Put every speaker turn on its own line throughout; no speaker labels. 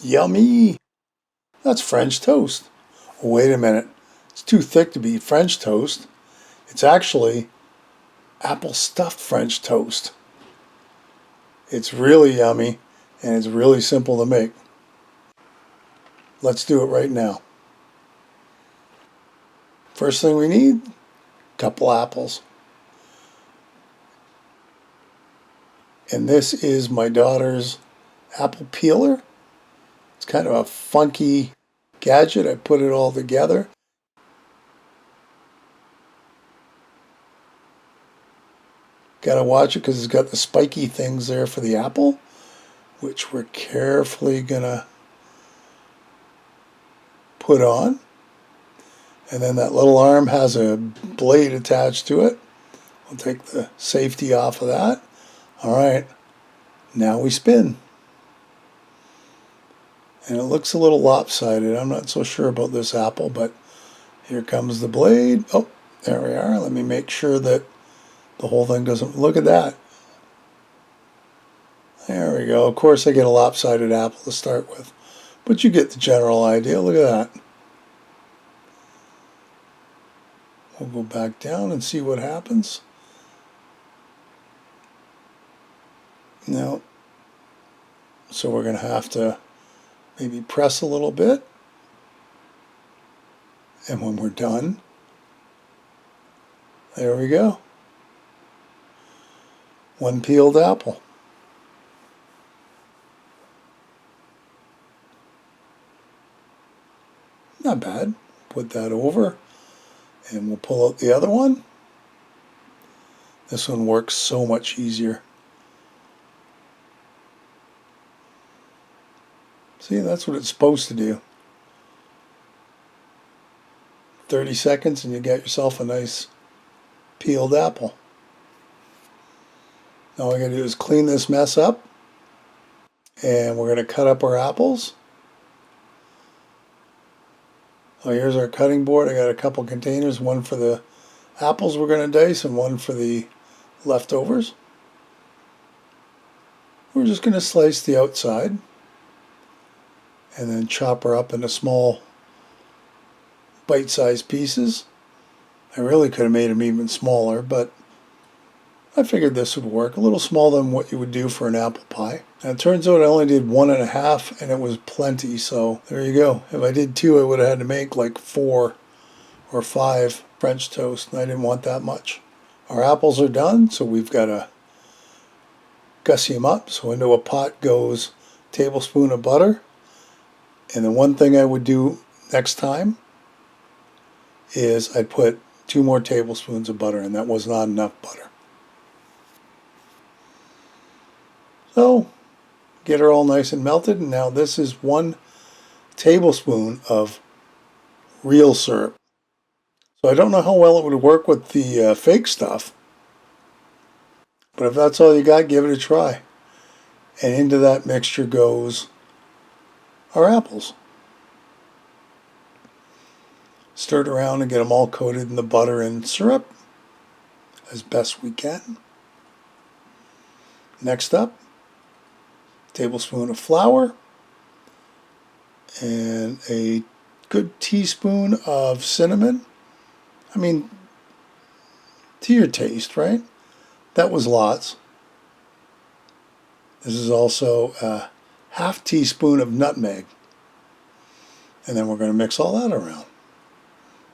Yummy! That's French toast. Oh, wait a minute. It's too thick to be French toast. It's actually apple stuffed French toast. It's really yummy and it's really simple to make. Let's do it right now. First thing we need, a couple apples. And this is my daughter's apple peeler. It's kind of a funky gadget. I put it all together. Gotta watch it because it's got the spiky things there for the apple, which we're carefully gonna put on. And then that little arm has a blade attached to it. We'll take the safety off of that. All right, now we spin. And it looks a little lopsided. I'm not so sure about this apple, but here comes the blade. Oh, there we are. Let me make sure that the whole thing doesn't, look at that. There we go. Of course I get a lopsided apple to start with, but you get the general idea. Look at that. We'll go back down and see what happens. No. So we're going to have to maybe press a little bit. And when we're done, there we go. One peeled apple. Not bad. Put that over and we'll pull out the other one. This one works so much easier. See, that's what it's supposed to do. 30 seconds and you get yourself a nice peeled apple. Now all we gotta do is clean this mess up, and we're gonna cut up our apples. Oh, here's our cutting board. I got a couple containers, one for the apples we're gonna dice and one for the leftovers. We're just gonna slice the outside and then chop her up into small bite-sized pieces. I really could have made them even smaller, but I figured this would work. A little smaller than what you would do for an apple pie. And it turns out I only did 1.5 and it was plenty, so there you go. If I did 2, I would have had to make like 4 or 5 French toast, and I didn't want that much. Our apples are done, so we've got to gussy them up. So into a pot goes a tablespoon of butter. And the one thing I would do next time is I'd put 2 more tablespoons of butter, and that was not enough butter. So get her all nice and melted, and now this is 1 tablespoon of real syrup. So I don't know how well it would work with the fake stuff, but if that's all you got, give it a try. And into that mixture goes our apples. Stir it around and get them all coated in the butter and syrup as best we can. Next up, tablespoon of flour and a good teaspoon of cinnamon. I mean, to your taste, right? That was lots. This is also a half teaspoon of nutmeg. And then we're going to mix all that around.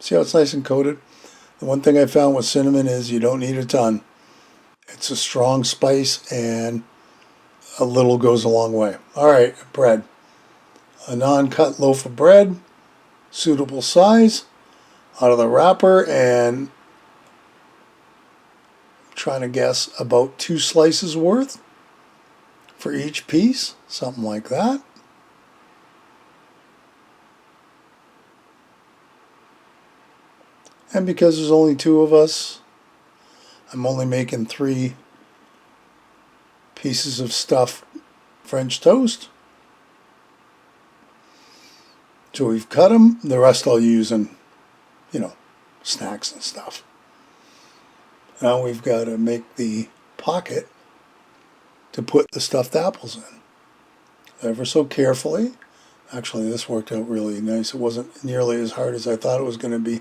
See how it's nice and coated? The one thing I found with cinnamon is you don't need a ton. It's a strong spice and a little goes a long way. All right, bread. A non-cut loaf of bread, suitable size, out of the wrapper, and I'm trying to guess about 2 slices worth for each piece, something like that. And because there's only 2 of us, I'm only making 3 pieces of stuffed French toast. So we've cut them. The rest I'll use in, snacks and stuff. Now we've got to make the pocket to put the stuffed apples in. Ever so carefully, Actually, this worked out really nice. It wasn't nearly as hard as I thought it was going to be.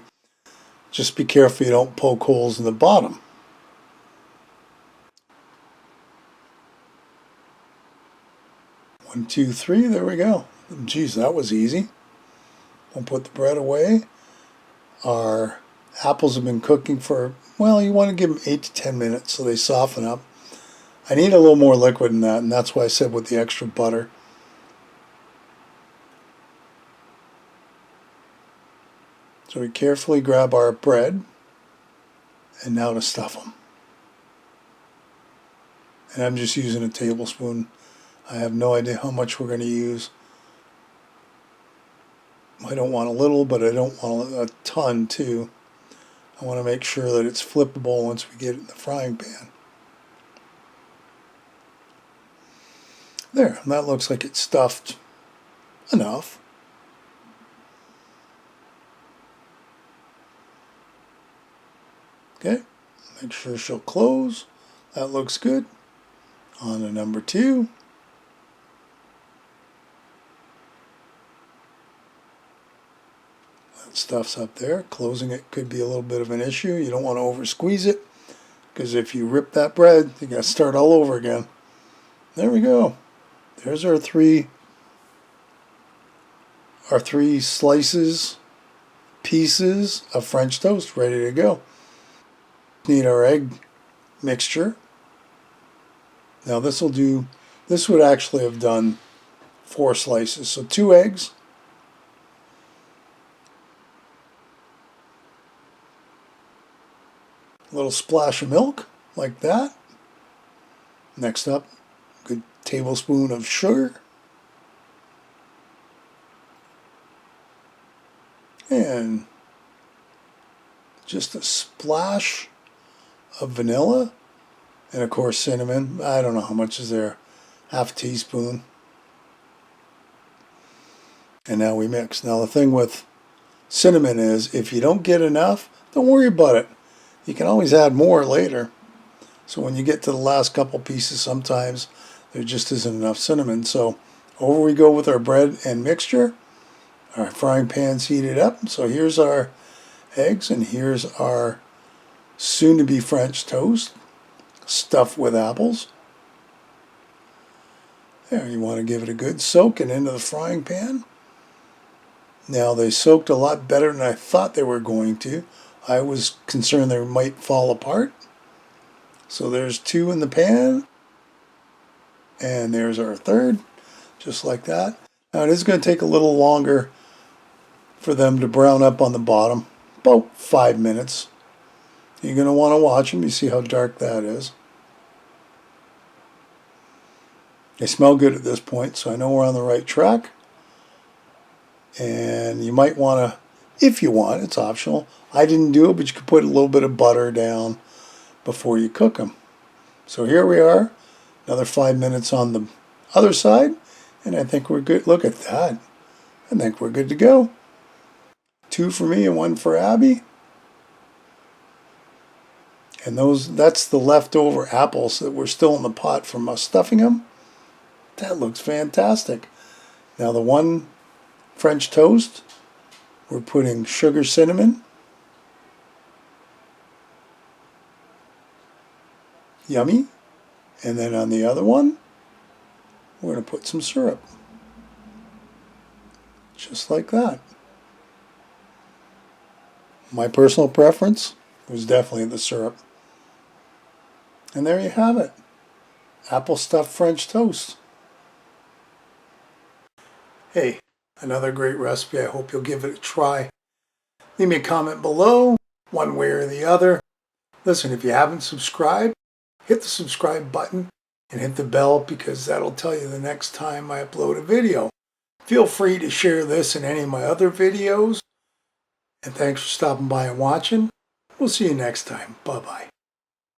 Just be careful you don't poke holes in the bottom. One, two, three, there we go. Geez, that was easy. We'll put the bread away. Our apples have been cooking for, well, you want to give them 8 to 10 minutes so they soften up. I need a little more liquid in that, and that's why I said with the extra butter. So we carefully grab our bread, and now to stuff them. And I'm just using a tablespoon. I have no idea how much we're going to use. I don't want a little, but I don't want a ton too. I want to make sure that it's flippable once we get it in the frying pan. There, and that looks like it's stuffed enough. Okay, make sure she'll close. That looks good. On to number 2. That stuff's up there. Closing it could be a little bit of an issue. You don't want to over squeeze it, because if you rip that bread, you got to start all over again. There we go. There's our three pieces of French toast ready to go. Need our egg mixture. Now this would actually have done 4 slices. So 2 eggs. A little splash of milk, like that. Next up, a good tablespoon of sugar. And just a splash of vanilla. And of course cinnamon. I don't know how much is there. Half a teaspoon. And now we mix. Now the thing with cinnamon is, if you don't get enough, don't worry about it. You can always add more later. So when you get to the last couple pieces, sometimes there just isn't enough cinnamon. So over we go with our bread and mixture. Our frying pan's heated up. So here's our eggs, and here's our soon-to-be French toast stuffed with apples. There, you want to give it a good soak and into the frying pan. Now they soaked a lot better than I thought they were going to. I was concerned they might fall apart. So there's 2 in the pan. And there's our third, just like that. Now it is going to take a little longer for them to brown up on the bottom, about 5 minutes. You're going to want to watch them. You see how dark that is. They smell good at this point, so I know we're on the right track. And you might want to, if you want, it's optional. I didn't do it, but you could put a little bit of butter down before you cook them. So here we are, another 5 minutes on the other side, and I think we're good. Look at that. I think we're good to go. 2 for me and 1 for Abby. And that's the leftover apples that were still in the pot from us stuffing them. That looks fantastic. Now the 1 French toast, we're putting sugar cinnamon. Yummy. And then on the other one, we're going to put some syrup. Just like that. My personal preference was definitely the syrup. And there you have it. Apple stuffed French toast. Hey, another great recipe. I hope you'll give it a try. Leave me a comment below, one way or the other. Listen, if you haven't subscribed, hit the subscribe button and hit the bell, because that'll tell you the next time I upload a video. Feel free to share this and any of my other videos. And thanks for stopping by and watching. We'll see you next time. Bye-bye.